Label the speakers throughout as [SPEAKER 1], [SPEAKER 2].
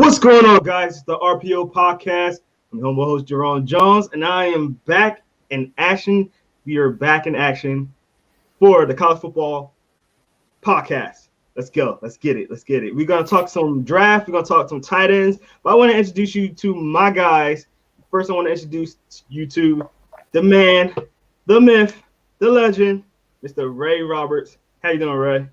[SPEAKER 1] What's going on, guys? It's the RPO podcast. I'm your humble host, Jerome Jones, and I am back in action. We are back in action for the college football podcast. Let's go. Let's get it. We're going to talk some draft. We're going to talk some tight ends. But I want to introduce you to my guys. First, I want to introduce you to the man, the myth, the legend, Mr. Ray Roberts. How you doing, Ray?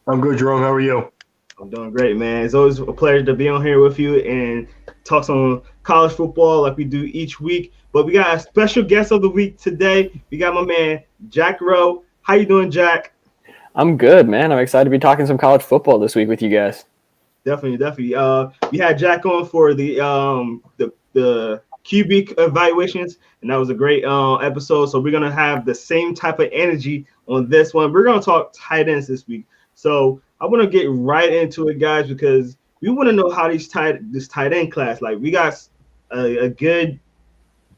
[SPEAKER 2] I'm good, Jerome. How are you?
[SPEAKER 1] I'm doing great, man. It's always a pleasure to be on here with you and talk some college football like we do each week. But we got a special guest of the week today. We got my man, Jack Rowe. How you doing, Jack?
[SPEAKER 3] I'm good, man. I'm excited to be talking some college football this week with you guys.
[SPEAKER 1] Definitely. We had Jack on for the QB evaluations, and that was a great episode. So we're going to have the same type of energy on this one. We're going to talk tight ends this week. So I want to get right into it, guys, because we want to know how this tight end class. Like, we got a good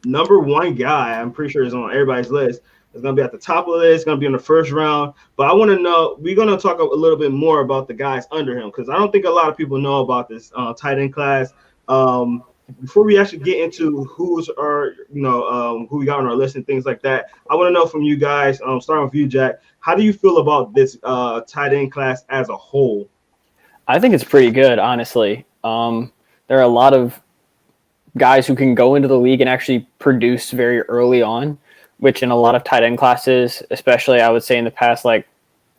[SPEAKER 1] number one guy. I'm pretty sure is on everybody's list. It's going to be at the top of the list. It's going to be in the first round. But I want to know, we're going to talk a little bit more about the guys under him, because I don't think a lot of people know about this tight end class. Before we actually get into who we got on our list and things like that, I want to know from you guys, starting with you, Jack, how do you feel about this tight end class as a whole?
[SPEAKER 3] I think it's pretty good, honestly. There are a lot of guys who can go into the league and actually produce very early on, which in a lot of tight end classes, especially I would say in the past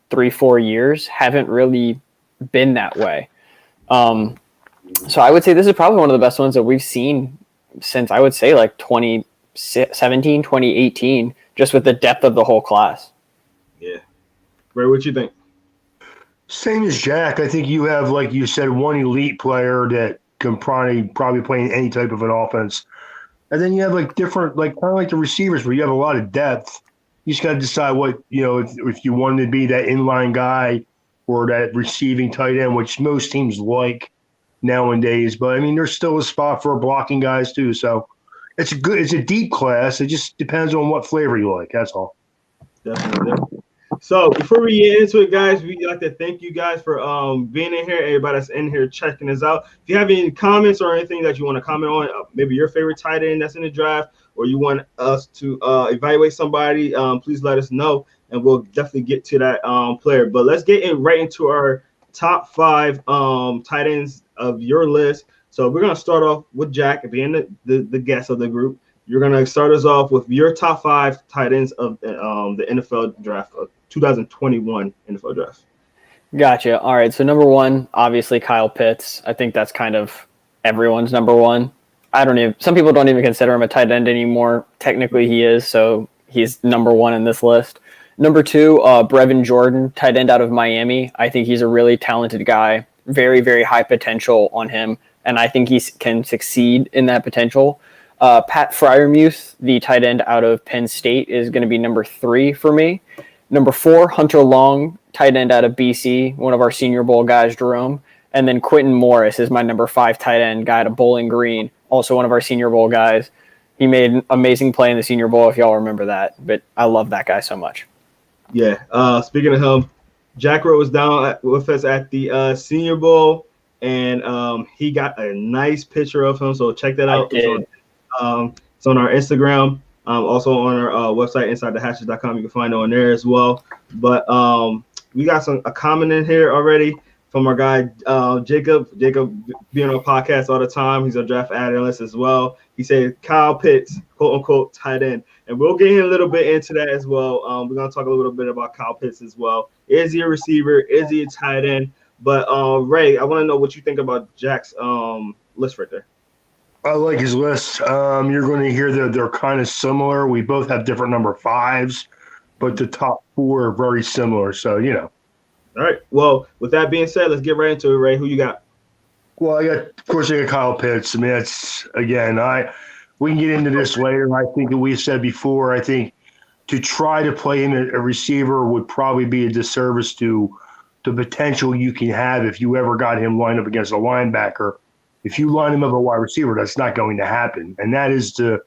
[SPEAKER 3] 3-4 years, haven't really been that way. So I would say this is probably one of the best ones that we've seen since I would say 2017, 2018, just with the depth of the whole class.
[SPEAKER 1] Yeah. Ray, what you think?
[SPEAKER 2] Same as Jack. I think you have, like you said, one elite player that can probably play in any type of an offense. And then you have different, kind of like the receivers where you have a lot of depth. You just got to decide what, if you wanted to be that inline guy or that receiving tight end, which most teams like nowadays. But I mean, there's still a spot for blocking guys too. So it's a deep class. It just depends on what flavor you like. That's all.
[SPEAKER 1] Definitely. So before we get into it, guys, we'd like to thank you guys for being in here. Everybody that's in here checking us out. If you have any comments or anything that you want to comment on, maybe your favorite tight end that's in the draft, or you want us to evaluate somebody, please let us know, and we'll definitely get to that player. But let's get right into our top 5 tight ends of your list. So we're going to start off with Jack, being the guest of the group. You're going to start us off with your top 5 tight ends of the NFL draft, 2021 NFL draft.
[SPEAKER 3] Gotcha. All right. So number 1, obviously Kyle Pitts. I think that's kind of everyone's number 1. Some people don't even consider him a tight end anymore. Technically he is. So he's number 1 in this list. Number 2, Brevin Jordan, tight end out of Miami. I think he's a really talented guy. Very, very high potential on him. And I think he can succeed in that potential. Pat Freiermuth, the tight end out of Penn State, is going to be number 3 for me. Number 4, Hunter Long, tight end out of BC, one of our Senior Bowl guys, Jerome. And then Quentin Morris is my number 5 tight end guy out of Bowling Green, also one of our Senior Bowl guys. He made an amazing play in the Senior Bowl, if y'all remember that. But I love that guy so much.
[SPEAKER 1] Yeah. Speaking of him, Jack Rowe was down with us at the Senior Bowl, and he got a nice picture of him. So check that out. It's on our Instagram, also on our website, InsideTheHatches.com. You can find it on there as well. But we got a comment in here already from our guy Jacob. Jacob being on our podcast all the time. He's a draft analyst as well. He said Kyle Pitts, quote unquote, tight end. And we'll get a little bit into that as well. We're going to talk a little bit about Kyle Pitts as well. Is he a receiver? Is he a tight end? But Ray, I want to know what you think about Jack's list right there.
[SPEAKER 2] I like his list. You're going to hear that they're kind of similar. We both have different number 5s, but the top 4 are very similar. So,
[SPEAKER 1] All right. Well, with that being said, let's get right into it, Ray. Who you got?
[SPEAKER 2] Well, of course, I got Kyle Pitts. I mean, that's, again, we can get into this later. I think that we said before, I think to try to play in a receiver would probably be a disservice to the potential you can have if you ever got him lined up against a linebacker. If you line him up a wide receiver, that's not going to happen. And that is the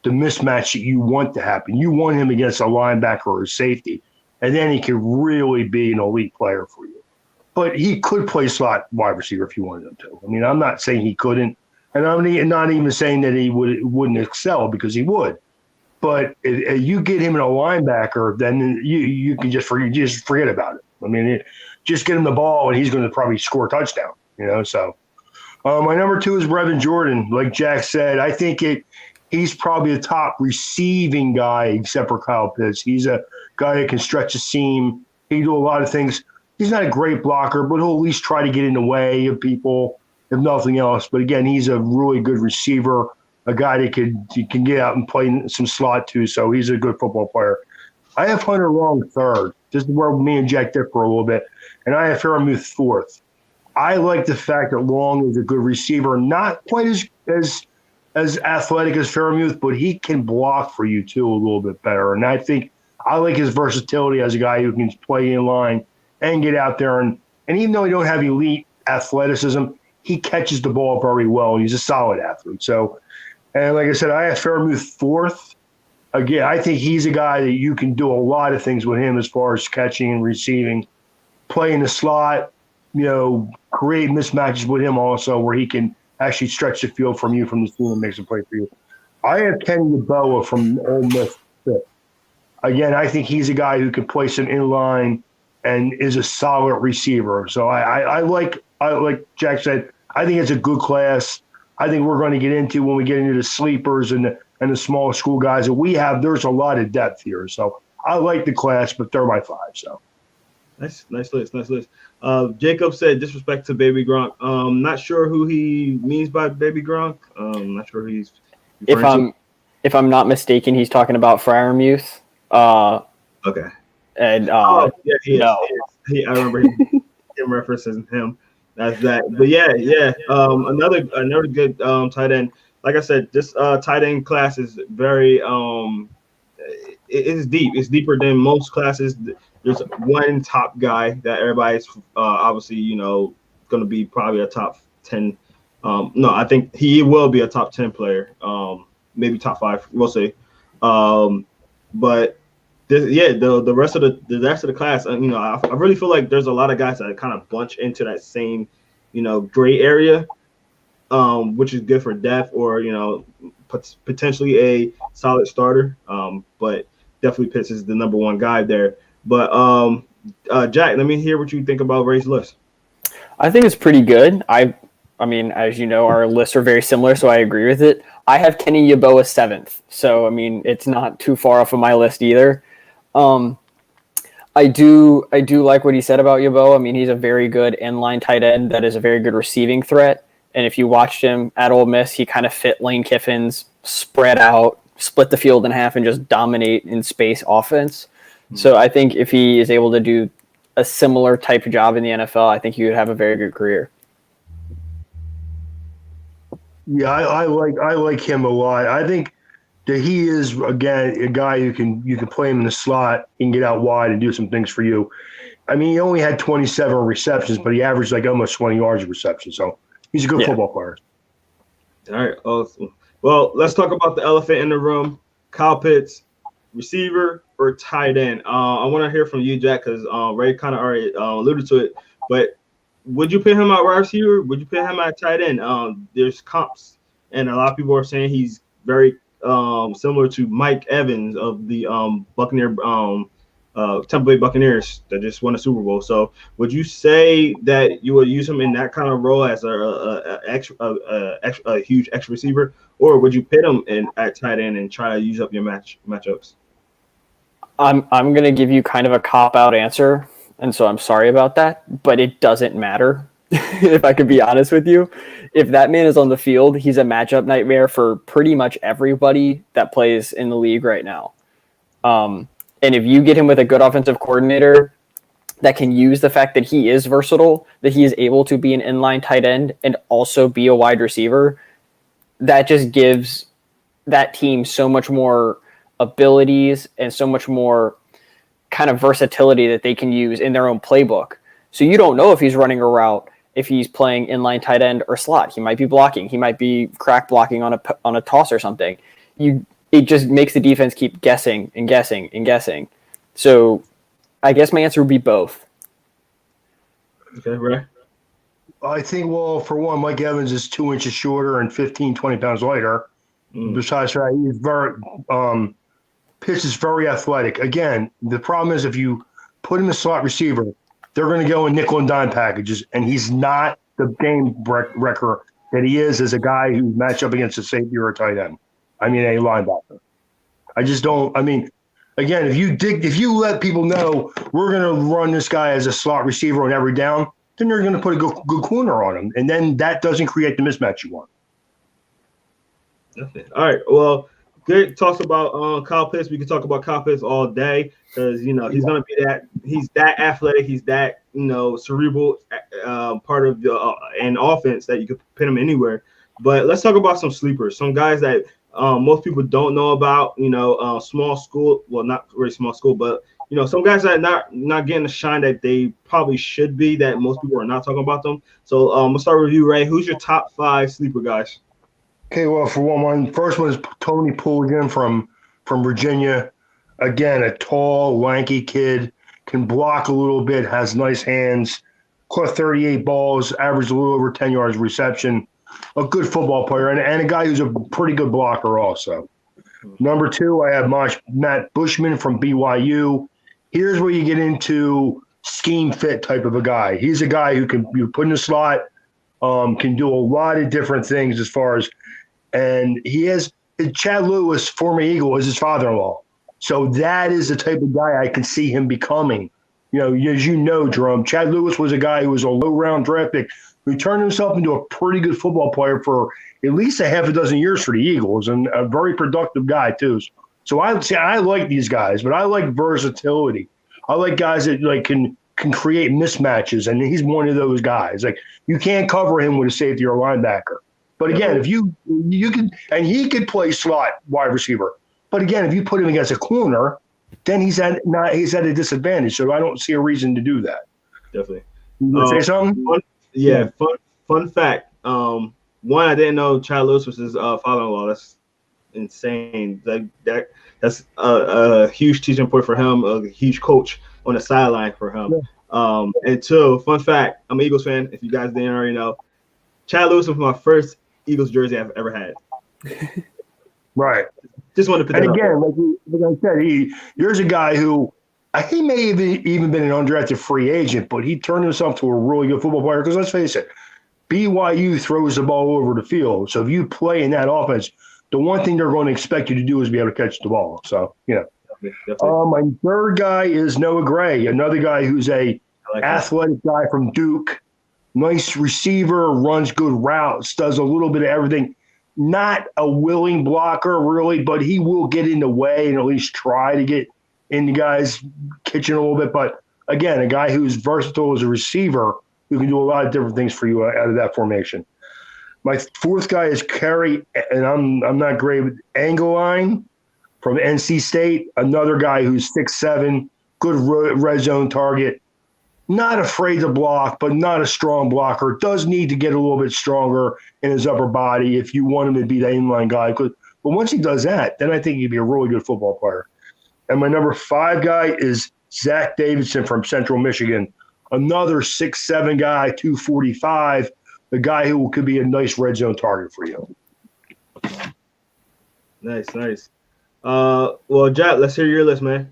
[SPEAKER 2] mismatch that you want to happen. You want him against a linebacker or a safety, and then he can really be an elite player for you. but he could play slot wide receiver if you wanted him to. I mean, I'm not saying he couldn't, and I'm not even saying that he wouldn't excel, because he would. But if you get him in a linebacker, then you can just forget about it. I mean, just get him the ball, and he's going to probably score a touchdown. So my number 2 is Brevin Jordan. Like Jack said, I think he's probably the top receiving guy except for Kyle Pitts. He's a guy that can stretch a seam. He can do a lot of things. He's not a great blocker, but he'll at least try to get in the way of people, if nothing else. But again, he's a really good receiver, a guy that can get out and play some slot too. So he's a good football player. I have Hunter Long 3rd. This is where me and Jack differ a little bit. And I have Freiermuth 4th. I like the fact that Long is a good receiver, not quite as athletic as Freiermuth, but he can block for you too a little bit better. And I think I like his versatility as a guy who can play in line and get out there. And even though he don't have elite athleticism, he catches the ball very well. He's a solid athlete. So, and like I said, I have Freiermuth 4th. Again, I think he's a guy that you can do a lot of things with him as far as catching and receiving, play in the slot, create mismatches with him also where he can actually stretch the field from you from the team and makes a play for you. I have Kenny Yeboah from Ole Miss 5th. Again, I think he's a guy who can play some inline and is a solid receiver. So I like Jack said, I think it's a good class. I think we're going to get into when we get into the sleepers and the small school guys that we have. There's a lot of depth here. So I like the class, but they're my 5. So
[SPEAKER 1] nice list. Jacob said disrespect to Baby Gronk. Not sure who he means by Baby Gronk. Not sure who he's referring to.
[SPEAKER 3] If I'm not mistaken, he's talking about Freiermuth.
[SPEAKER 1] Okay.
[SPEAKER 3] And
[SPEAKER 1] yeah, he
[SPEAKER 3] no,
[SPEAKER 1] is. I remember him referencing him as that. But yeah. Another good tight end. Like I said, this tight end class is very it is deep. It's deeper than most classes. There's one top guy that everybody's obviously going to be probably a top 10. No, I think he will be a top 10 player. Maybe top 5. We'll see. But the rest of the class, I really feel like there's a lot of guys that kind of bunch into that same, gray area, which is good for depth or potentially a solid starter. But definitely Pitts is the number 1 guy there. But Jack, let me hear what you think about Ray's list.
[SPEAKER 3] I think it's pretty good. I mean, as you know, our lists are very similar, so I agree with it. I have Kenny Yeboah 7th, so I mean, it's not too far off of my list either. I do like what he said about Yeboah. I mean, he's a very good inline tight end that is a very good receiving threat. And if you watched him at Ole Miss, he kind of fit Lane Kiffin's spread out, split the field in half, and just dominate in space offense. Mm-hmm. So I think if he is able to do a similar type of job in the NFL, I think he would have a very good career.
[SPEAKER 2] Yeah, I like him a lot. I think that he is, again, a guy you can play him in the slot, he can get out wide and do some things for you. I mean, he only had 27 receptions, but he averaged like almost 20 yards of reception. So he's a good football player.
[SPEAKER 1] All right. Awesome. Well, let's talk about the elephant in the room. Kyle Pitts, receiver or tight end? I want to hear from you, Jack, because Ray kind of already alluded to it. But would you put him at wide receiver? Would you put him at tight end? There's comps, and a lot of people are saying he's very similar to Mike Evans of the Tampa Bay Buccaneers that just won a Super Bowl. So would you say that you would use him in that kind of role as a huge extra receiver, or would you pit him at tight end and try to use up your matchups?
[SPEAKER 3] I'm going to give you kind of a cop-out answer, and so I'm sorry about that, but it doesn't matter. If I could be honest with you, if that man is on the field, he's a matchup nightmare for pretty much everybody that plays in the league right now. And if you get him with a good offensive coordinator that can use the fact that he is versatile, that he is able to be an inline tight end and also be a wide receiver, that just gives that team so much more abilities and so much more kind of versatility that they can use in their own playbook. So you don't know if he's running a route, if he's playing inline tight end or slot. He might be blocking. He might be crack blocking on a toss or something. It just makes the defense keep guessing and guessing and guessing. So I guess my answer would be both.
[SPEAKER 1] Okay, right.
[SPEAKER 2] I think, well, for one, Mike Evans is 2 inches shorter and 15, 20 pounds lighter.
[SPEAKER 1] Mm.
[SPEAKER 2] Besides that, he's Pitts is very athletic. Again, the problem is if you put him in slot receiver, they're going to go in nickel and dime packages, and he's not the game wrecker that he is as a guy who match up against a safety or a tight end. I mean, a linebacker. I just don't. I mean, again, if you let people know we're going to run this guy as a slot receiver on every down, then you're going to put a good corner on him, and then that doesn't create the mismatch you want.
[SPEAKER 1] Definitely. All right. Well, good talks about Kyle Pitts. We can talk about Kyle Pitts all day because he's gonna be that. He's that athletic. He's that cerebral part of the an offense that you could pin him anywhere. But let's talk about some sleepers. Some guys that most people don't know about. Small school. Well, not very small school, but some guys that are not getting the shine that they probably should be. That most people are not talking about them. So we'll start with you, Ray. Who's your top 5 sleeper guys?
[SPEAKER 2] Okay, well, for one, first one is Tony Pooligan from Virginia. Again, a tall, lanky kid, can block a little bit, has nice hands, caught 38 balls, averaged a little over 10 yards reception. A good football player and a guy who's a pretty good blocker also. Number 2, I have Matt Bushman from BYU. Here's where you get into scheme fit type of a guy. He's a guy who can you put in the slot, can do a lot of different things as far as. And he has Chad Lewis, former Eagle, is his father-in-law. So that is the type of guy I can see him becoming. As you know, Jerome, Chad Lewis was a guy who was a low-round draft pick who turned himself into a pretty good football player for at least a half a dozen years for the Eagles, and a very productive guy too. So I like these guys, but I like versatility. I like guys that can create mismatches, and he's one of those guys. Like you can't cover him with a safety or a linebacker. But again, if you can, and he could play slot wide receiver. But again, if you put him against a corner, then he's at a disadvantage. So I don't see a reason to do that.
[SPEAKER 1] Definitely.
[SPEAKER 2] You say something?
[SPEAKER 1] Fun fact. One, I didn't know Chad Lewis was his father-in-law. That's insane. That's a huge teaching point for him. A huge coach on the sideline for him. Yeah. And 2, fun fact. I'm an Eagles fan. If you guys didn't already know, Chad Lewis was my first Eagles jersey I've ever had.
[SPEAKER 2] Right.
[SPEAKER 1] Just wanted to put
[SPEAKER 2] that
[SPEAKER 1] And again,
[SPEAKER 2] like I said, here's a guy who he may have even been an undrafted free agent, but he turned himself to a really good football player. Because let's face it, BYU throws the ball over the field. So if you play in that offense, the one thing they're going to expect you to do is be able to catch the ball. So, Definitely. My third guy is Noah Gray, another guy who's athletic guy from Duke. Nice receiver, runs good routes, does a little bit of everything. Not a willing blocker, really, but he will get in the way and at least try to get in the guy's kitchen a little bit. But, again, a guy who's versatile as a receiver who can do a lot of different things for you out of that formation. My 4th guy is Kerry, and I'm not great with Engeline from NC State, another guy who's 6'7", good red zone target. Not afraid to block, but not a strong blocker. Does need to get a little bit stronger in his upper body if you want him to be the inline guy. But once he does that, then I think he'd be a really good football player. And my number 5 guy is Zach Davidson from Central Michigan. Another 6'7" guy, 245, the guy who could be a nice red zone target for you.
[SPEAKER 1] Nice. Well, Jack, let's hear your list, man.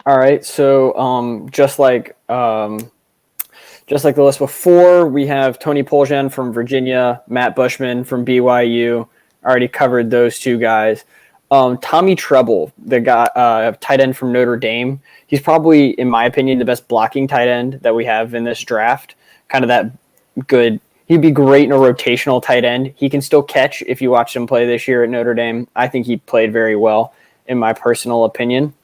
[SPEAKER 3] All right, so just like the list before, we have Tony Pooligan from Virginia, Matt Bushman from BYU. Already covered those 2 guys. Tommy Treble, the guy, tight end from Notre Dame. He's probably, in my opinion, the best blocking tight end that we have in this draft. Kind of that good. He'd be great in a rotational tight end. He can still catch if you watch him play this year at Notre Dame. I think he played very well, in my personal opinion.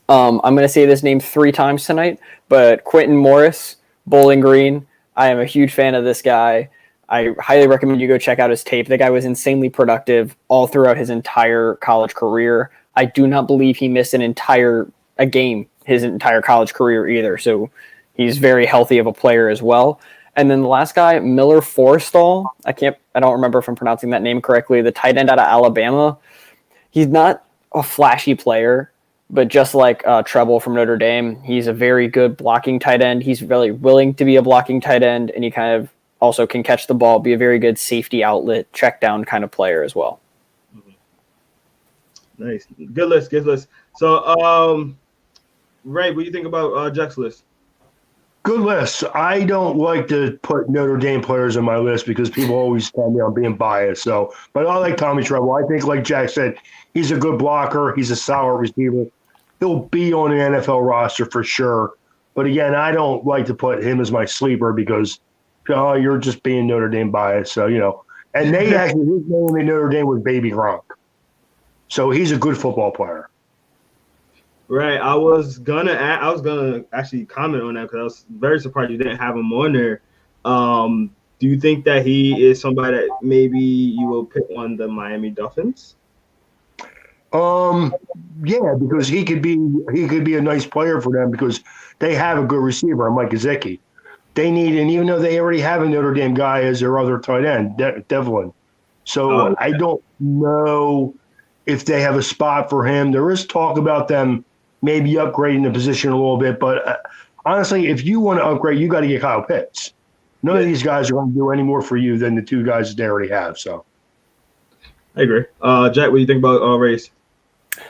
[SPEAKER 3] I'm going to say this name 3 times tonight, but Quentin Morris, Bowling Green. I am a huge fan of this guy. I highly recommend you go check out his tape. The guy was insanely productive all throughout his entire college career. I do not believe he missed a game his entire college career either. So he's very healthy of a player as well. And then the last guy, Miller Forrestall. I don't remember if I'm pronouncing that name correctly. The tight end out of Alabama. He's not a flashy player, But just like Treble from Notre Dame, he's a very good blocking tight end. He's really willing to be a blocking tight end, and he kind of also can catch the ball, be a very good safety outlet, check down kind of player as well.
[SPEAKER 1] Nice. Good list. Good list. So, Ray, what do you think about Jack's list?
[SPEAKER 2] Good list. I don't like to put Notre Dame players on my list because people always tell me I'm being biased. So, but I like Tommy Treble. I think, like Jack said, he's a good blocker. He's a solid receiver. He'll be on an NFL roster for sure. But again, I don't like to put him as my sleeper because you're just being Notre Dame biased. So, and they actually, his name in Notre Dame was Baby Gronk. So he's a good football player.
[SPEAKER 1] Right. I was gonna actually comment on that because I was very surprised you didn't have him on there. Do you think that he is somebody that maybe you will pick on the Miami Dolphins?
[SPEAKER 2] Yeah, because he could be a nice player for them because they have a good receiver, Mike Gesicki. They need, and even though they already have a Notre Dame guy as their other tight end, Devlin. So I don't know if they have a spot for him. There is talk about them maybe upgrading the position a little bit, but honestly, if you want to upgrade, you got to get Kyle Pitts. None of these guys are going to do any more for you than the two guys that they already have. So
[SPEAKER 1] I agree. Jack, what do you think about Ray's?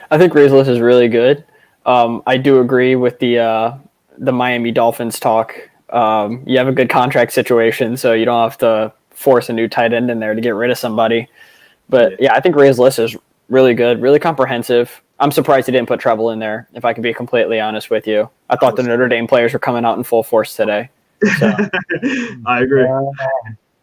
[SPEAKER 3] I think Ray's list is really good. I do agree with the Miami Dolphins talk. You have a good contract situation, so you don't have to force a new tight end in there to get rid of somebody. But yeah, I think Ray's list is really good, really comprehensive. I'm surprised he didn't put Treble in there, if I can be completely honest with you. I thought the Notre Dame players were coming out in full force today. So.
[SPEAKER 1] I agree.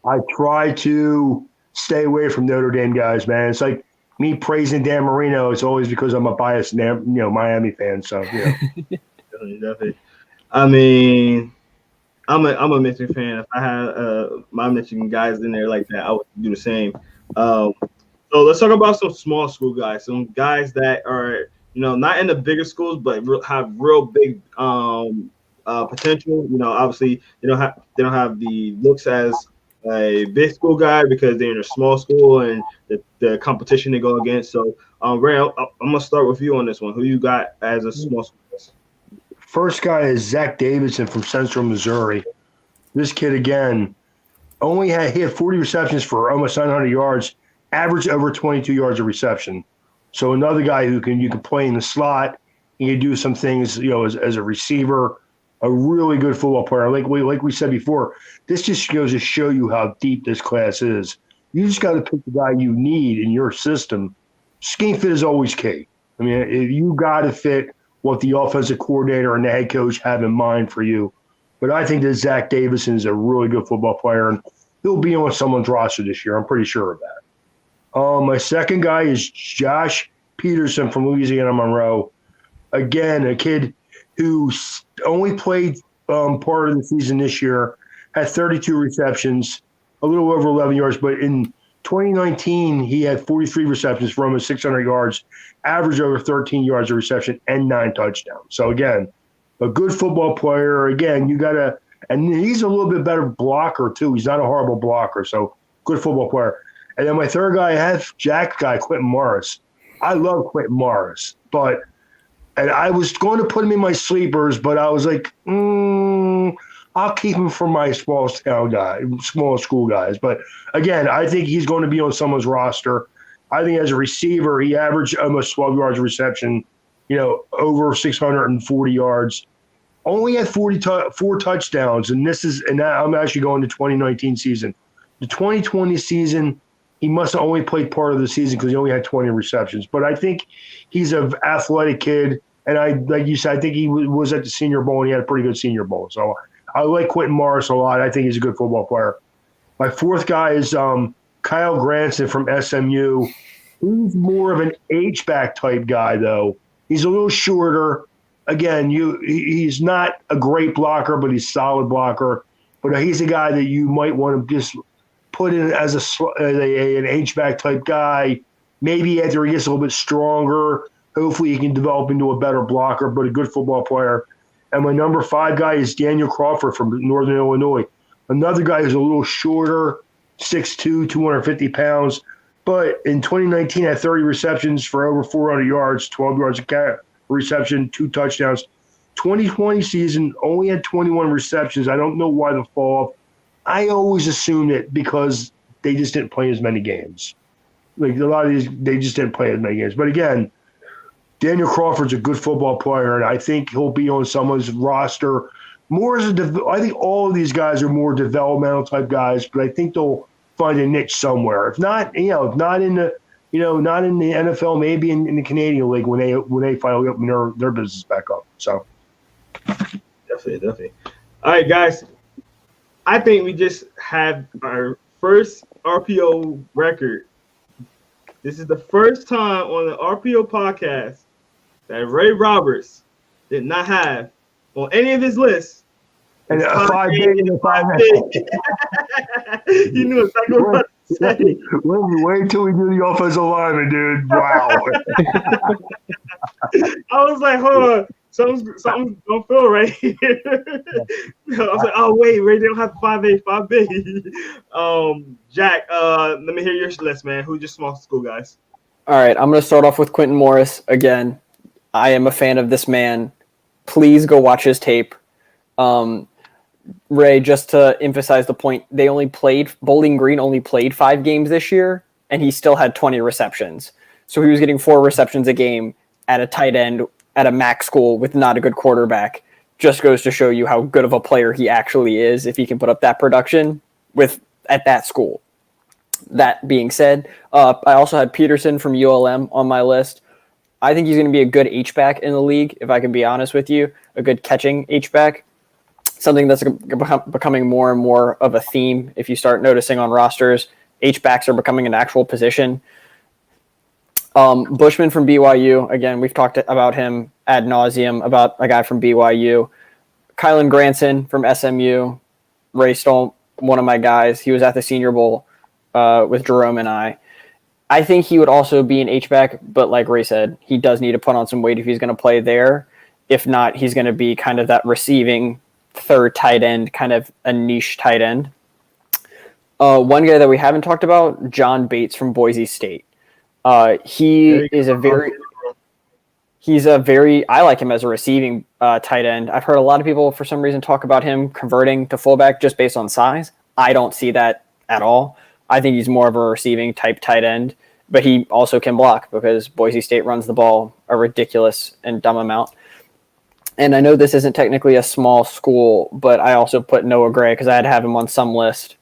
[SPEAKER 2] I try to stay away from Notre Dame guys, man. It's like me praising Dan Marino. It's always because I'm a biased, Miami fan. So yeah,
[SPEAKER 1] definitely. I mean, I'm a Michigan fan. If I had my Michigan guys in there like that, I would do the same. So let's talk about some small school guys, some guys that are, not in the bigger schools, but have real big potential. Obviously they don't have the looks as a big school guy because they're in a small school and the competition they go against. So, Ray, I'm gonna start with you on this one. Who you got as a small school?
[SPEAKER 2] First guy is Zach Davidson from Central Missouri. This kid again he had 40 receptions for almost 900 yards. Average over 22 yards of reception. So another guy you can play in the slot. He can do some things, as a receiver. A really good football player. Like we said before, this just goes to show you how deep this class is. You just got to pick the guy you need in your system. Scheme fit is always key. I mean, you got to fit what the offensive coordinator and the head coach have in mind for you. But I think that Zach Davidson is a really good football player, and he'll be on someone's roster this year. I'm pretty sure of that. My second guy is Josh Peterson from Louisiana Monroe. Again, a kid who only played part of the season this year, had 32 receptions, a little over 11 yards. But in 2019, he had 43 receptions for almost 600 yards, average over 13 yards of reception, and 9 touchdowns. So, again, a good football player. Again, you got to – and he's a little bit better blocker, too. He's not a horrible blocker, so good football player. And then my third guy, I have Jack's guy, Quentin Morris. I love Quentin Morris, and I was going to put him in my sleepers, but I was like, I'll keep him for my small school guys. But again, I think he's going to be on someone's roster. I think as a receiver, he averaged almost 12 yards of reception, over 640 yards. Only had 4 touchdowns, and I'm actually going to 2019 season. The 2020 season, he must have only played part of the season because he only had 20 receptions. But I think he's an athletic kid. And like you said, I think he was at the Senior Bowl and he had a pretty good Senior Bowl. So I like Quentin Morris a lot. I think he's a good football player. My fourth guy is Kyle Granson from SMU. He's more of an H-back type guy, though. He's a little shorter. Again, he's not a great blocker, but he's a solid blocker. But he's a guy that you might want to just put in as an H-back type guy. Maybe after he gets a little bit stronger, hopefully he can develop into a better blocker, but a good football player. And my number 5 guy is Daniel Crawford from Northern Illinois. Another guy who's a little shorter, 6'2", 250 pounds. But in 2019, had 30 receptions for over 400 yards, 12 yards reception, 2 touchdowns. 2020 season only had 21 receptions. I don't know why the fall off. I always assumed it because they just didn't play as many games. Like a lot of these, they just didn't play as many games. But again, Daniel Crawford's a good football player, and I think he'll be on someone's roster more as I think all of these guys are more developmental type guys, but I think they'll find a niche somewhere. If not, if not in the not in the NFL, maybe in the Canadian League when they finally open their business back up. So
[SPEAKER 1] definitely. All right, guys. I think we just had our first RPO record. This is the first time on the RPO podcast that Ray Roberts did not have on any of his lists.
[SPEAKER 2] And a 5 big and a 5
[SPEAKER 1] You knew exactly what to say.
[SPEAKER 2] Wait till we do the offensive lineman, dude. Wow.
[SPEAKER 1] I was like, hold on. Something don't feel right here. I was like, oh wait, Ray, they don't have 5A, 5B. Jack, let me hear your list, man. Who's your small school guys?
[SPEAKER 3] All right, I'm going to start off with Quentin Morris again. I am a fan of this man. Please go watch his tape. Ray, just to emphasize the point, Bowling Green only played 5 games this year, and he still had 20 receptions. So he was getting 4 receptions a game at a tight end at a MAC school with not a good quarterback. Just goes to show you how good of a player he actually is if he can put up that production at that school. That being said, I also had Peterson from ULM on my list. I think he's going to be a good H-back in the league, if I can be honest with you, a good catching H-back. Something that's becoming more and more of a theme. If you start noticing on rosters, H-backs are becoming an actual position. Bushman from BYU, again, we've talked about him ad nauseum, about a guy from BYU. Kylan Granson from SMU, Ray Stoll, one of my guys. He was at the Senior Bowl with Jerome and I. I think he would also be an H-back, but like Ray said, he does need to put on some weight if he's going to play there. If not, he's going to be kind of that receiving third tight end, kind of a niche tight end. One guy that we haven't talked about, John Bates from Boise State. I like him as a receiving tight end. I've heard a lot of people for some reason talk about him converting to fullback just based on size. I don't see that at all. I think he's more of a receiving type tight end, but he also can block because Boise State runs the ball a ridiculous and dumb amount. And I know this isn't technically a small school, but I also put Noah Gray because I had to have him on some list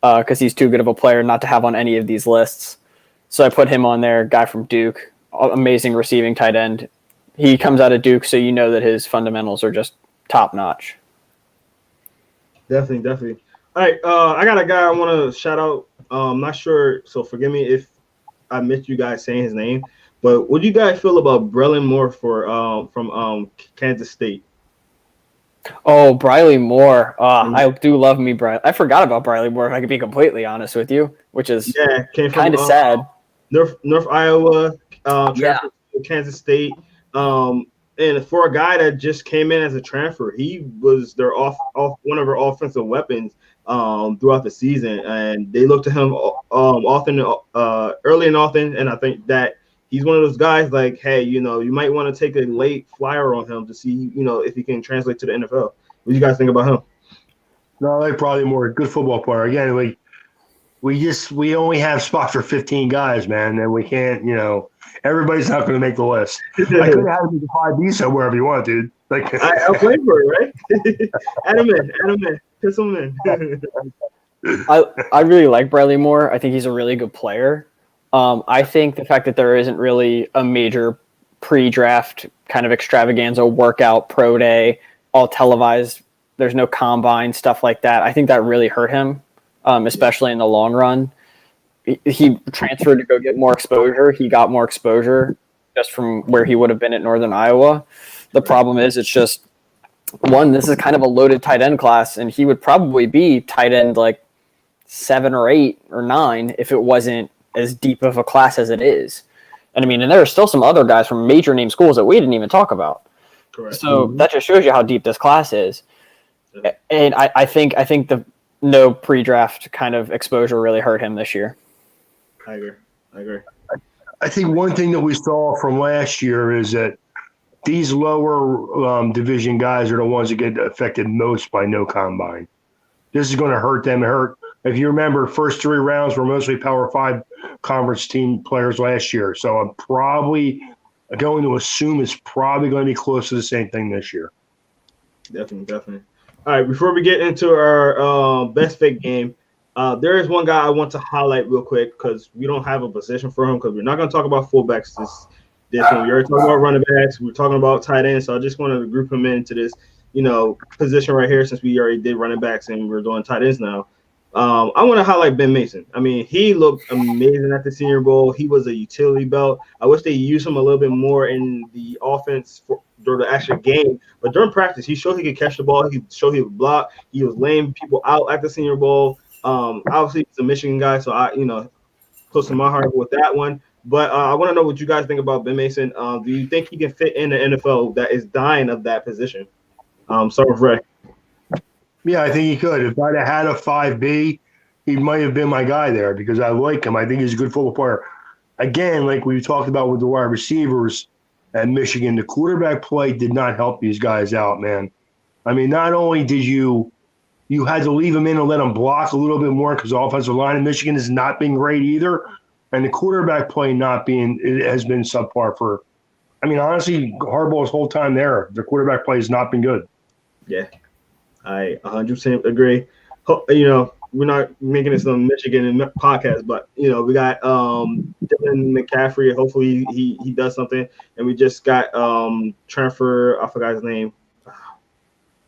[SPEAKER 3] because he's too good of a player not to have on any of these lists. So I put him on there, guy from Duke, amazing receiving tight end. He comes out of Duke, so you know that his fundamentals are just top-notch.
[SPEAKER 1] Definitely. All right, I got a guy I want to shout out. I'm not sure, so forgive me if I missed you guys saying his name. But what do you guys feel about Brelin Moore from Kansas State?
[SPEAKER 3] Oh, Briley Moore. I do love me, Briley. I forgot about Briley Moore, if I could be completely honest with you, which is kind of sad.
[SPEAKER 1] North Iowa, transferred to Kansas State. And for a guy that just came in as a transfer, he was their one of their offensive weapons throughout the season. And they looked to him early and often, and I think that he's one of those guys like, hey, you might want to take a late flyer on him to see, if he can translate to the NFL. What do you guys think about him?
[SPEAKER 2] No, like probably more a good football player. Again, we only have spot for 15 guys, man, and we can't, everybody's not going to make the list. I could have had him to 5B somewhere if you want, dude. Like
[SPEAKER 1] I'll play for it, right? Add him in. Put him in.
[SPEAKER 3] I really like Briley Moore. I think he's a really good player. I think the fact that there isn't really a major pre-draft kind of extravaganza workout pro day, all televised, there's no combine, stuff like that. I think that really hurt him, especially in the long run. He transferred to go get more exposure. He got more exposure just from where he would have been at Northern Iowa. The problem is it's just, one, this is kind of a loaded tight end class, and he would probably be tight end like 7 or 8 or 9 if it wasn't as deep of a class as it is. And and there are still some other guys from major name schools that we didn't even talk about.
[SPEAKER 1] Correct.
[SPEAKER 3] So that just shows you how deep this class is. Yeah. And I think the no pre-draft kind of exposure really hurt him this year.
[SPEAKER 1] I agree.
[SPEAKER 2] I think one thing that we saw from last year is that these lower division guys are the ones that get affected most by no combine. This is going to hurt them. If you remember, first 3 rounds were mostly Power 5 conference team players last year. So I'm probably going to assume it's probably going to be close to the same thing this year.
[SPEAKER 1] Definitely. All right, before we get into our best fit game, there is one guy I want to highlight real quick because we don't have a position for him because we're not going to talk about fullbacks this one. We already talked about running backs. We're talking about tight ends, so I just wanted to group him into this, position right here since we already did running backs and we're doing tight ends now. I want to highlight Ben Mason. I mean, he looked amazing at the Senior Bowl. He was a utility belt. I wish they used him a little bit more in the offense during the actual game. But during practice, he showed he could catch the ball. He showed he would block. He was laying people out at the Senior Bowl. Obviously, he's a Michigan guy, so close to my heart with that one. But I want to know what you guys think about Ben Mason. Do you think he can fit in the NFL that is dying of that position? Start with Ray.
[SPEAKER 2] Yeah, I think he could. If I'd have had a 5B, he might have been my guy there because I like him. I think he's a good football player. Again, like we talked about with the wide receivers at Michigan, the quarterback play did not help these guys out, man. I mean, not only did you had to leave him in and let him block a little bit more because the offensive line in Michigan has not been great either, and the quarterback play it has been subpar for. I mean, honestly, Harbaugh's whole time there, the quarterback play has not been good.
[SPEAKER 1] Yeah. I 100% agree. We're not making this on Michigan podcast, but we got Dylan McCaffrey. Hopefully he does something, and we just got transfer. I forgot his name.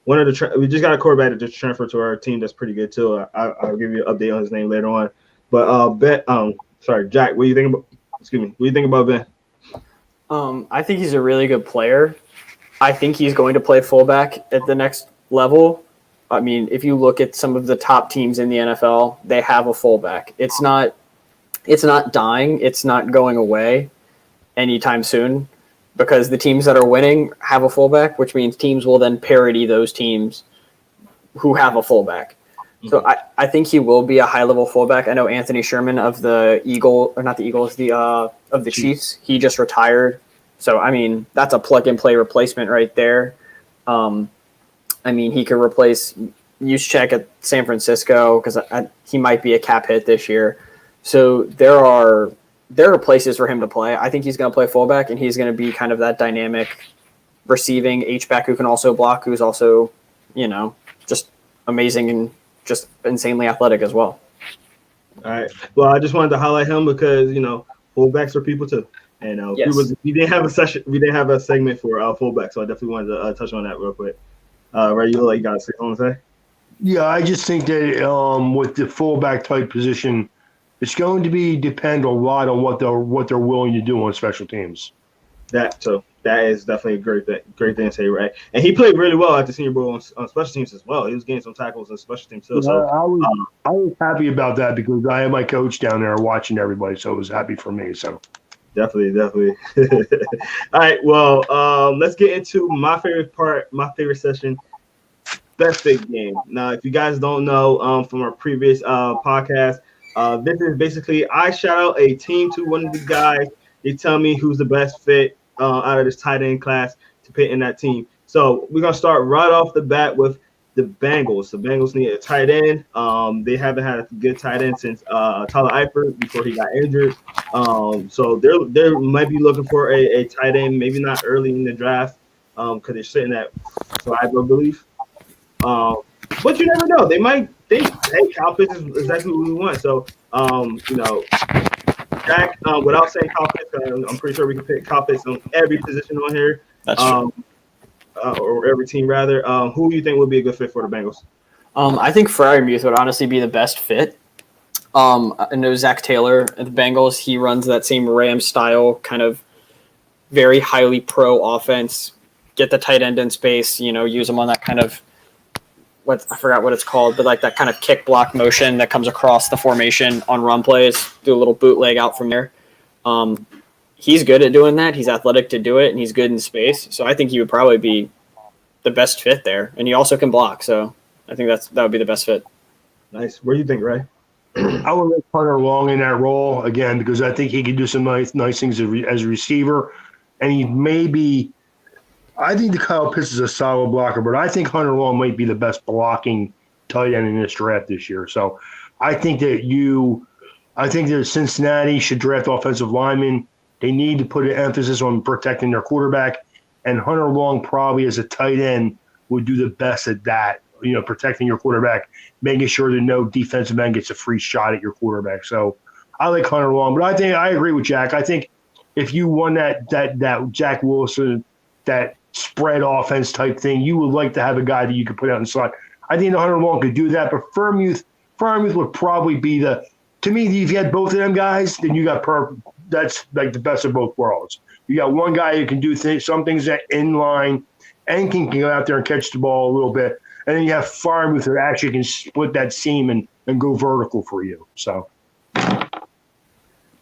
[SPEAKER 1] We just got a quarterback that just transferred to our team. That's pretty good too. I'll give you an update on his name later on. But Jack. What do you think about? Excuse me. What do you think about Ben?
[SPEAKER 3] I think he's a really good player. I think he's going to play fullback at the next level. I mean, if you look at some of the top teams in the NFL, they have a fullback. It's not dying. It's not going away anytime soon because the teams that are winning have a fullback, which means teams will then parity those teams who have a fullback. Mm-hmm. So I think he will be a high-level fullback. I know Anthony Sherman of the of the Chiefs, he just retired. So, I mean, that's a plug-and-play replacement right there. I mean, he could replace Juszczyk at San Francisco because he might be a cap hit this year. So there are places for him to play. I think he's going to play fullback, and he's going to be kind of that dynamic receiving H-back who can also block, who's also, just amazing and just insanely athletic as well.
[SPEAKER 1] All right. Well, I just wanted to highlight him because, fullbacks are people too. And
[SPEAKER 3] yes.
[SPEAKER 1] we didn't have a segment for fullback, so I definitely wanted to touch on that real quick. Ray, you got something to say?
[SPEAKER 2] Yeah, I just think that with the fullback type position, it's going to depend a lot on what they're willing to do on special teams.
[SPEAKER 1] That is definitely a great thing to say, Ray. And he played really well at the Senior Bowl on special teams as well. He was getting some tackles on special teams too. So
[SPEAKER 2] I was happy about that because I had my coach down there watching everybody, so it was happy for me. So.
[SPEAKER 1] Definitely. All right, well, let's get into my favorite part, my favorite session, best fit game. Now, if you guys don't know from our previous podcast, this is basically I shout out a team to one of the guys. They tell me who's the best fit out of this tight end class to put in that team. So we're going to start right off the bat with the Bengals. The Bengals need a tight end. They haven't had a good tight end since Tyler Eifert before he got injured. So they might be looking for a tight end, maybe not early in the draft because they're sitting at 5, I believe. But you never know. They might think, hey, Kyle Pitts is exactly what we want. So, Jack, without saying Kyle Pitts, I'm pretty sure we can pick Kyle Pitts on every position on here.
[SPEAKER 3] That's true.
[SPEAKER 1] Or every team rather. Who do you think would be a good fit for the Bengals?
[SPEAKER 3] I think Freiermuth would honestly be the best fit. I know Zach Taylor at the Bengals. He runs that same Rams style, kind of very highly pro offense. Get the tight end in space, use them on that kind of I forgot what it's called, but like that kind of kick block motion that comes across the formation on run plays. Do a little bootleg out from there. He's good at doing that. He's athletic to do it, and he's good in space. So I think he would probably be the best fit there. And he also can block. So I think that would be the best fit.
[SPEAKER 1] Nice. What do you think, Ray?
[SPEAKER 2] I would let Hunter Long in that role again because I think he could do some nice things as a receiver. And he may be I think the Kyle Pitts is a solid blocker, but I think Hunter Long might be the best blocking tight end in this draft this year. So I think that Cincinnati should draft offensive linemen. They need to put an emphasis on protecting their quarterback, and Hunter Long probably as a tight end would do the best at that. Protecting your quarterback, making sure that no defensive end gets a free shot at your quarterback. So I like Hunter Long, but I agree with Jack. I think if you won that Jack Wilson, that spread offense type thing, you would like to have a guy that you could put out in the slot. I think Hunter Long could do that, but Freiermuth would probably be to me, if you had both of them guys, then you got that's like the best of both worlds. You got one guy who can do some things that in line and can go out there and catch the ball a little bit. And then you have Freiermuth who actually can split that seam and go vertical for you. So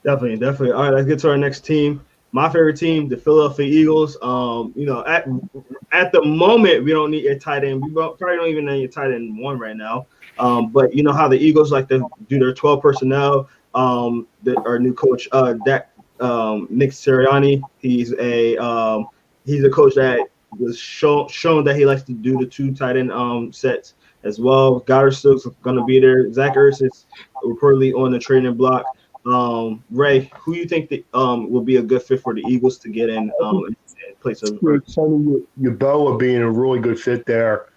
[SPEAKER 1] definitely. All right, let's get to our next team. My favorite team, the Philadelphia Eagles. At the moment, we don't need a tight end. We probably don't even need a tight end one right now. But you know how the Eagles like to do their 12 personnel. Our new coach, Nick Sirianni, he's a coach that was shown that he likes to do the 2 tight end sets as well. Goddard's still going to be there. Zach Ertz is reportedly on the training block. Ray, who you think that will be a good fit for the Eagles to get in place of
[SPEAKER 2] Yeboah being a really good fit there?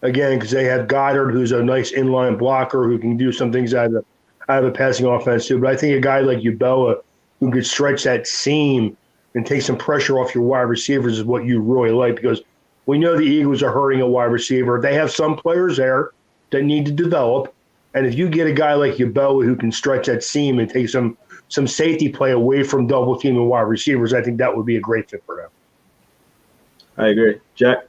[SPEAKER 2] Again, because they have Goddard, who's a nice inline blocker who can do some things out of a passing offense too. But I think a guy like Yeboah who could stretch that seam and take some pressure off your wide receivers is what you really like, because we know the Eagles are hurting a wide receiver. They have some players there that need to develop. And if you get a guy like Yeboah who can stretch that seam and take some safety play away from double teaming wide receivers, I think that would be a great fit for them.
[SPEAKER 1] I agree. Jack?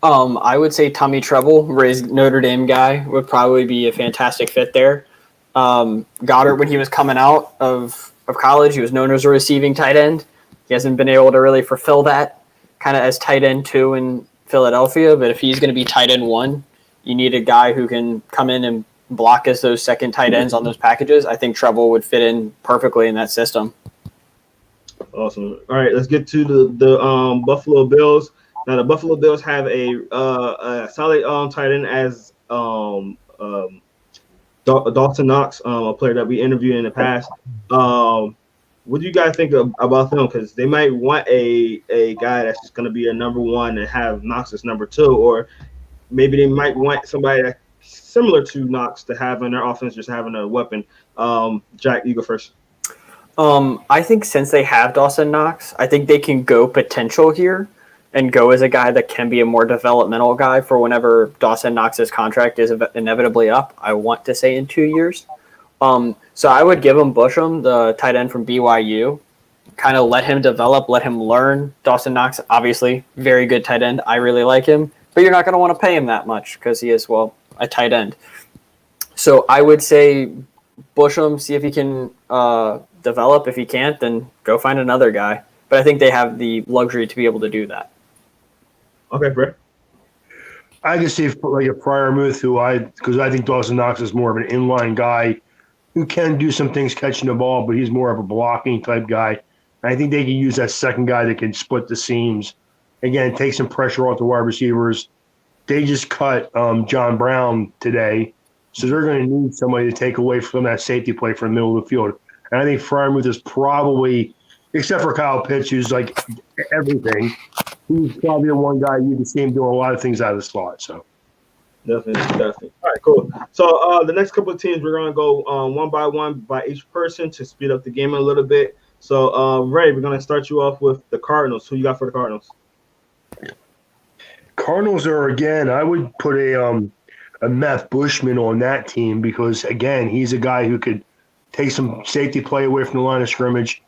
[SPEAKER 3] I would say Tommy Treble, Ray's Notre Dame guy, would probably be a fantastic fit there. Goddard, when he was coming out of college, he was known as a receiving tight end. He hasn't been able to really fulfill that kind of as tight end 2 in Philadelphia. But if he's going to be tight end 1, you need a guy who can come in and block as those second tight ends on those packages. I think Treble would fit in perfectly in that system.
[SPEAKER 1] Awesome. All right, let's get to the Buffalo Bills. Now the Buffalo Bills have a solid tight end as Dawson Knox, a player that we interviewed in the past. What do you guys think about them? Because they might want a guy that's just going to be a number 1 and have Knox as number 2, or maybe they might want somebody that's similar to Knox to have in their offense, just having a weapon. Jack, you go first.
[SPEAKER 3] I think since they have Dawson Knox, I think they can go potential here and go as a guy that can be a more developmental guy for whenever Dawson Knox's contract is inevitably up. I want to say in 2 years. So I would give him Busham, the tight end from BYU, kind of let him develop, let him learn. Dawson Knox, obviously, very good tight end. I really like him, but you're not going to want to pay him that much because he is, a tight end. So I would say Busham, see if he can develop. If he can't, then go find another guy. But I think they have the luxury to be able to do that.
[SPEAKER 1] Okay, Brett.
[SPEAKER 2] I can see like a Freiermuth, because I think Dawson Knox is more of an inline guy who can do some things catching the ball, but he's more of a blocking type guy. And I think they can use that second guy that can split the seams. Again, take some pressure off the wide receivers. They just cut John Brown today, so they're going to need somebody to take away from that safety play from the middle of the field. And I think Freiermuth is probably, except for Kyle Pitts, who's like everything, he's probably the one guy you can see him doing a lot of things out of the slot. So
[SPEAKER 1] definitely. All right, cool. So the next couple of teams, we're gonna go one by each person to speed up the game a little bit. So Ray, we're gonna start you off with the Cardinals. Who you got for the Cardinals?
[SPEAKER 2] Cardinals are, again, I would put a Meth Bushman on that team because, again, he's a guy who could take some safety play away from the line of scrimmage.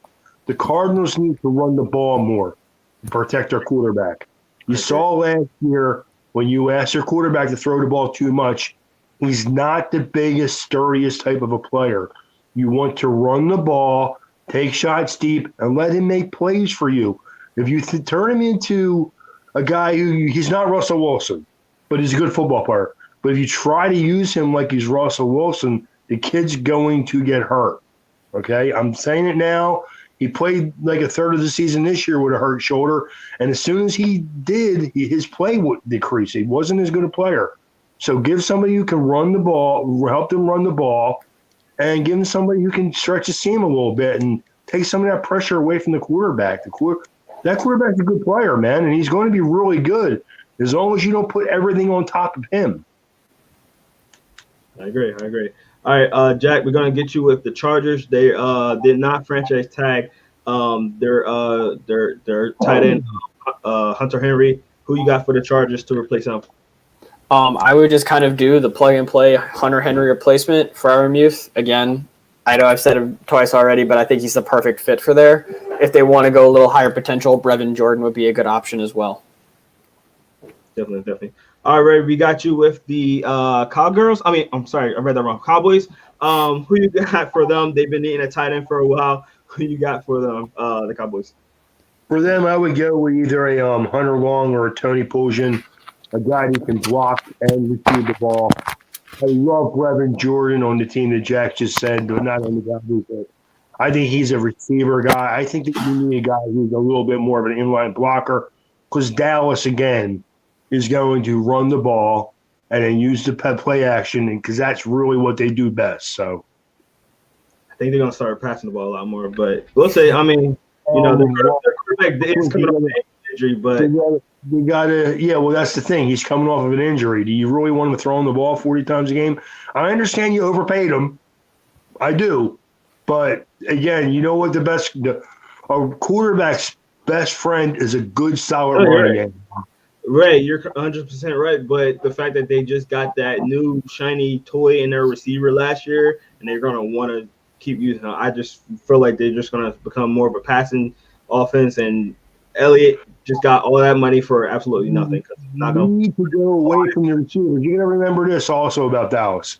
[SPEAKER 2] The Cardinals need to run the ball more to protect their quarterback. You saw last year when you asked your quarterback to throw the ball too much, he's not the biggest, sturdiest type of a player. You want to run the ball, take shots deep, and let him make plays for you. If you turn him into a guy he's not Russell Wilson, but he's a good football player. But if you try to use him like he's Russell Wilson, the kid's going to get hurt. Okay? I'm saying it now. He played like a third of the season this year with a hurt shoulder, and as soon as he did, his play would decrease. He wasn't as good a player. So give somebody who can run the ball, help them run the ball, and give them somebody who can stretch the seam a little bit and take some of that pressure away from the quarterback. That quarterback's a good player, man, and he's going to be really good as long as you don't put everything on top of him.
[SPEAKER 1] I agree. All right, Jack, we're gonna get you with the Chargers. They did not franchise tag their tight end Hunter Henry. Who you got for the Chargers to replace him?
[SPEAKER 3] I would just kind of do the plug-and-play Hunter Henry replacement for Freiermuth. Again, I know I've said it twice already, but I think he's the perfect fit for there. If they want to go a little higher potential, Brevin Jordan would be a good option as well.
[SPEAKER 1] Definitely. All right, we got you with the Cowgirls. I'm sorry, I read that wrong. Cowboys. Who you got for them? They've been needing a tight end for a while. Who you got for them? The Cowboys.
[SPEAKER 2] For them, I would go with either a Hunter Long or a Tony Pulsian, a guy who can block and receive the ball. I love Brevin Jordan on the team that Jack just said, but not on the Cowboys. But I think he's a receiver guy. I think that you need a guy who's a little bit more of an inline blocker because Dallas, again, is going to run the ball and then use the play action because that's really what they do best. So
[SPEAKER 1] I think they're going to start passing the ball a lot more. But we'll say, their quarterback is coming off an injury, but
[SPEAKER 2] we got to, well, that's the thing. He's coming off of an injury. Do you really want him throwing the ball 40 times a game? I understand you overpaid him. I do. But, again, you know what a quarterback's best friend is a good, solid running game.
[SPEAKER 1] Right, you're 100% right. But the fact that they just got that new shiny toy in their receiver last year and they're going to want to keep using it, I just feel like they're just going to become more of a passing offense. And Elliott just got all that money for absolutely nothing.
[SPEAKER 2] You need to go away from the receivers. You got to remember this also about Dallas.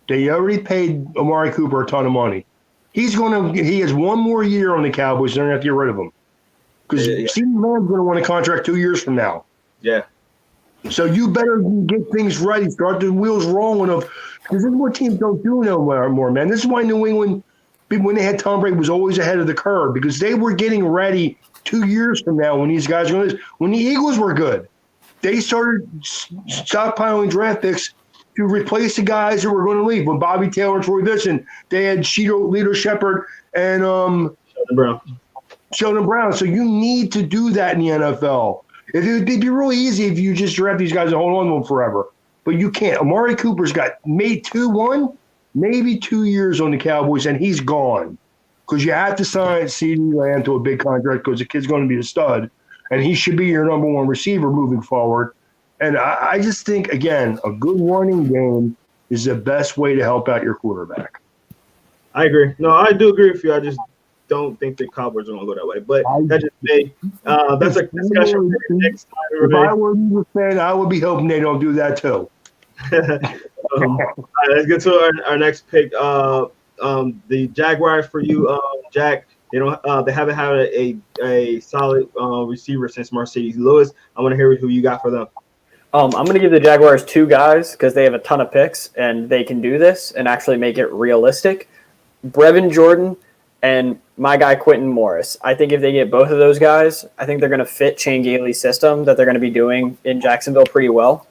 [SPEAKER 2] They already paid Amari Cooper a ton of money. He has one more year on the Cowboys. They're going to have to get rid of him because Stephen Lamb's going to want a contract 2 years from now.
[SPEAKER 1] Yeah.
[SPEAKER 2] So you better get things right. Start the wheels rolling because this is what teams don't do no more, man. This is why New England, when they had Tom Brady, was always ahead of the curve because they were getting ready 2 years from now when these guys were when the Eagles were good. They started stockpiling draft picks to replace the guys who were going to leave. When Bobby Taylor and Troy Vincent, they had Lito Shepherd and Sheldon Brown. So you need to do that in the NFL. It'd be really easy if you just draft these guys and hold on to them forever. But you can't. Amari Cooper's got maybe 2 years on the Cowboys, and he's gone. Because you have to sign CeeDee Lamb to a big contract because the kid's going to be a stud, and he should be your number one receiver moving forward. And I just think, again, a good running game is the best way to help out your quarterback.
[SPEAKER 1] I agree. No, I do agree with you. I just don't think the Cowboys are going to go that way. But that's just me. That's a discussion for next time.
[SPEAKER 2] If I were a fan, I would be hoping they don't do that too.
[SPEAKER 1] All right, let's get to our next pick. The Jaguars for you, Jack. They haven't had a solid receiver since Mercedes Lewis. I want to hear who you got for them.
[SPEAKER 3] I'm going to give the Jaguars two guys because they have a ton of picks and they can do this and actually make it realistic. Brevin Jordan and my guy Quentin Morris. I think if they get both of those guys, I think they're going to fit Shane Gailey's system that they're going to be doing in Jacksonville pretty well.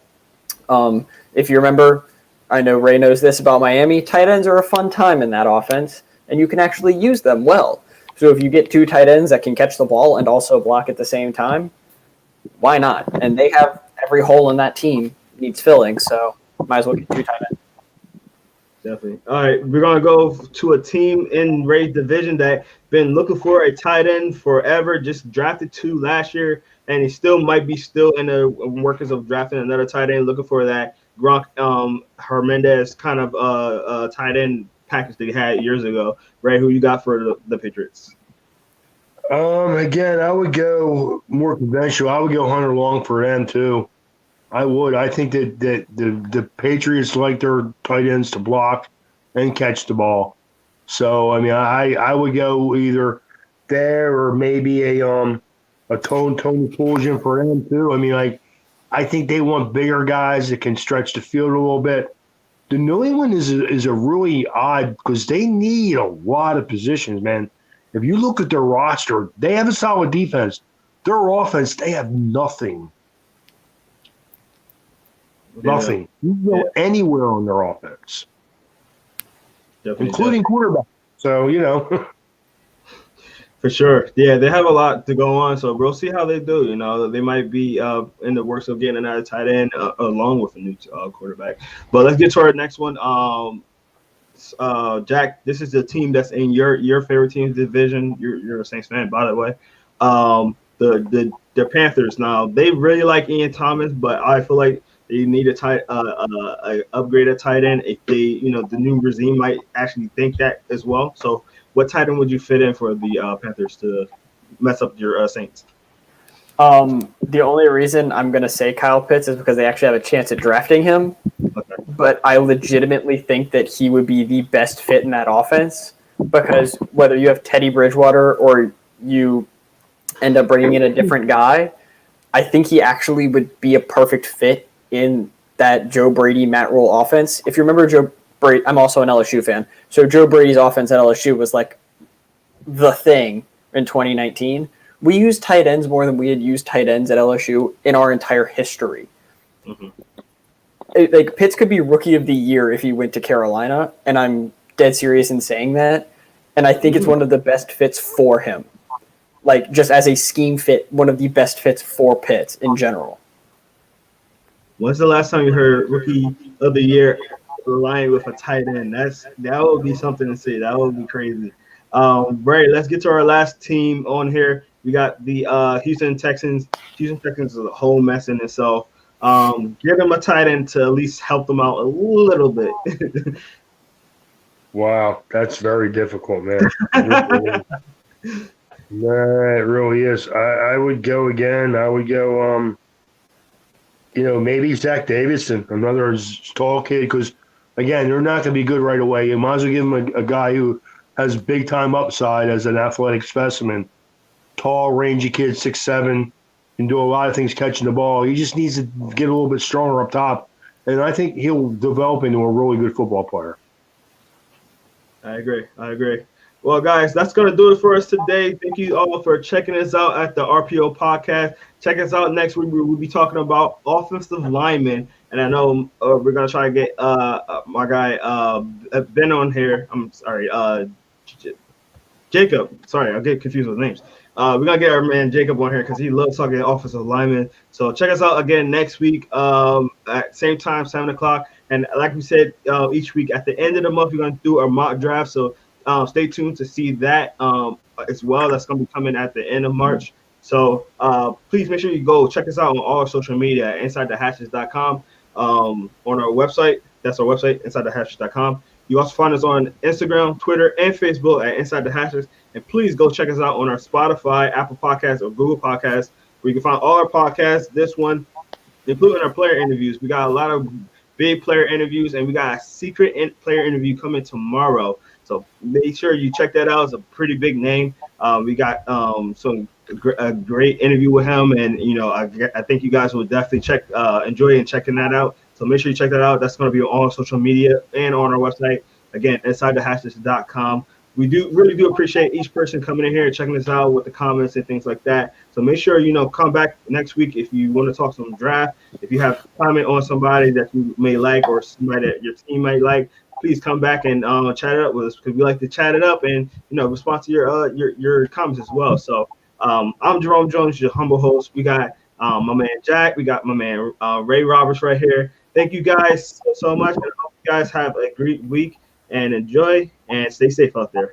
[SPEAKER 3] If you remember, I know Ray knows this about Miami, tight ends are a fun time in that offense, and you can actually use them well. So if you get two tight ends that can catch the ball and also block at the same time, why not? And they have every hole in that team needs filling, so might as well get two tight ends.
[SPEAKER 1] Definitely. All right, we're going to go to a team in Ray's division that been looking for a tight end forever, just drafted two last year, and he still might be still in the workings of drafting another tight end, looking for that Gronk Hernandez kind of tight end package that he had years ago. Ray, who you got for the Patriots?
[SPEAKER 2] Again, I would go more conventional. I would go Hunter Long for them too. I would. I think that the Patriots like their tight ends to block and catch the ball. So I mean, I would go either there or maybe a Tony Pulsian for them too. I mean, I think they want bigger guys that can stretch the field a little bit. The New England is a really odd because they need a lot of positions, man. If you look at their roster, they have a solid defense. Their offense, they have nothing. Nothing. You can go anywhere on their offense, including quarterback. So,
[SPEAKER 1] For sure. Yeah, they have a lot to go on, so we'll see how they do. They might be in the works of getting another tight end along with a new quarterback. But let's get to our next one. Jack, this is the team that's in your favorite team's division. You're a Saints fan, by the way. The Panthers. Now they really like Ian Thomas, but I feel like they need a upgraded tight end. If they, the new regime might actually think that as well. So, what tight end would you fit in for the Panthers to mess up your Saints?
[SPEAKER 3] The only reason I'm going to say Kyle Pitts is because they actually have a chance at drafting him. Okay. But I legitimately think that he would be the best fit in that offense, because whether you have Teddy Bridgewater or you end up bringing in a different guy, I think he actually would be a perfect fit in that Joe Brady, Matt Rule offense. If you remember Joe Brady, I'm also an LSU fan, so Joe Brady's offense at LSU was like the thing in 2019. We used tight ends more than we had used tight ends at LSU in our entire history. Mm-hmm. Pitts could be rookie of the year if he went to Carolina, and I'm dead serious in saying that. And I think it's one of the best fits for him. Like, just as a scheme fit, one of the best fits for Pitts in general.
[SPEAKER 1] When's the last time you heard rookie of the year aligned with a tight end? That would be something to see. That would be crazy. Right, let's get to our last team on here. We got the Houston Texans. Houston Texans is a whole mess in itself. Give them a tight end to at least help them out a little bit.
[SPEAKER 2] Wow, that's very difficult, man. Nah, it really is. I would go again. I would go, maybe Zach Davidson, another tall kid, because, again, they're not going to be good right away. You might as well give him a guy who has big-time upside as an athletic specimen. Tall, rangy kid, 6'7", can do a lot of things catching the ball. He just needs to get a little bit stronger up top, and I think he'll develop into a really good football player.
[SPEAKER 1] I agree. Well, guys, that's going to do it for us today. Thank you all for checking us out at the RPO podcast. Check us out next week. We'll be talking about offensive linemen. And I know we're going to try to get my guy Ben on here. I'm sorry, Jacob. Sorry, I'll get confused with names. We're going to get our man Jacob on here because he loves talking offensive linemen. So check us out again next week at same time, 7 o'clock. And like we said, each week at the end of the month, we're going to do our mock draft. So stay tuned to see that as well. That's going to be coming at the end of March. So please make sure you go check us out on all social media at InsideTheHashes.com. On our website, that's our website, InsideTheHashes.com. You also find us on Instagram, Twitter, and Facebook at Inside the Hashes. And please go check us out on our Spotify, Apple Podcasts, or Google Podcasts, where you can find all our podcasts. This one, including our player interviews. We got a lot of big player interviews, and we got a secret player interview coming tomorrow. So make sure you check that out. It's a pretty big name. We got a great interview with him, and I think you guys will definitely enjoy checking that out. So make sure you check that out. That's going to be on social media and on our website. Again, InsideTheHashes.com. We really do appreciate each person coming in here and checking us out with the comments and things like that. So make sure come back next week if you want to talk some draft. If you have a comment on somebody that you may like or somebody that your team might like, please come back and chat it up with us, because we like to chat it up and respond to your comments as well. So I'm Jerome Jones, your humble host. We got my man Jack. We got my man Ray Roberts right here. Thank you guys so much. And I hope you guys have a great week and enjoy and stay safe out there.